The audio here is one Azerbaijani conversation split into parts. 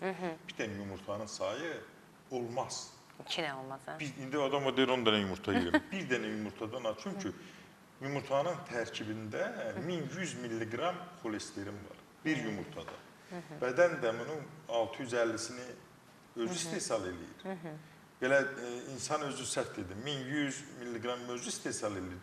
Bir dənə yumurtanın sayı olmaz. 2 dənə olmaz, hə? İndi adam o deyir 10 dənə yumurta yeyirəm. Bir dənə yumurtadan az. Çünki yumurtanın tərkibində 1100 milliqram xolesterin var. Bir yumurtada. Bədən də bunun 650-sini özü istehsal edir. Belə insan özü səhv dedi. 1100 milliqram özü istehsal edir.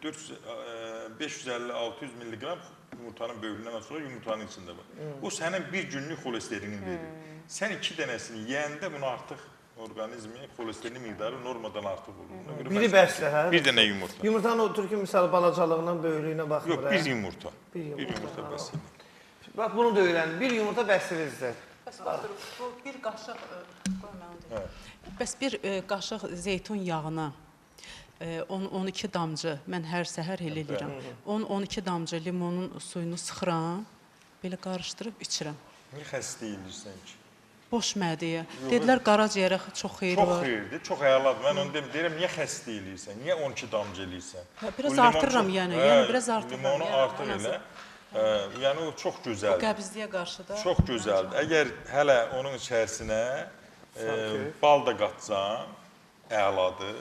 550-600 milliqram yumurtanın böyründən sonra yumurtanın içində var. O sənin bir günlük xolesterinin verir. Sən 2 dənəsini yeyəndə bunu artıq orqanizmi xolesterin miqdarı normadan artıq olur. Biri bəsdir, hə? Bir dənə yumurta. Yumurtanın otur ki, misal balacalığından, böyüklüyünə baxmır. Yox, bir yumurta. Bir yumurta bəs. Bax, bunu da öyrənin. Bir yumurta bəsdirizdir. Bəs bu bir qaşıq bəs bir qaşıq zeytun yağına 12 damcı, mən hər səhər elə edirəm. 10-12 damcı limonun suyunu sıxıram, belə qarışdırıb içirəm. Niyə xəstə edirsən ki? Boş mədiyə. Dedilər qaraciyərə çox xeyri var. Çox xeyirdir, çox əladır. Mən onu deyirəm, niyə xəstə eləyirsən? Niyə 12 damcı eləyirsən? Biraz artırıram yəni, biraz artırıram. Limonu artır elə. Yəni o çox gözəldir. O qəbizliyə qarşı da. Çox gözəldir. Əgər hələ onun içərisinə bal da qatsan, əladır.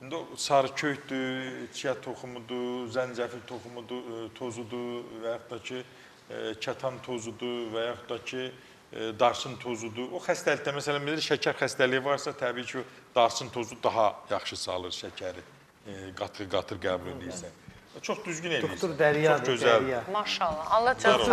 İndi o sarı kökdür, çiya toxumudur, zəncəfil tozudur və yaxud da ki, kətan tozudur və yaxud da ki, darsın tozudur. O xəstəlikdə, məsələn, bilir, şəkər xəstəliyi varsa, təbii ki, darsın tozu daha yaxşı salır şəkəri, qatır qəbul edirsən. Çox düzgün edirsən. Doktor Dərya. Çox gözəldir. Maşallah. Allah can sağ olsun.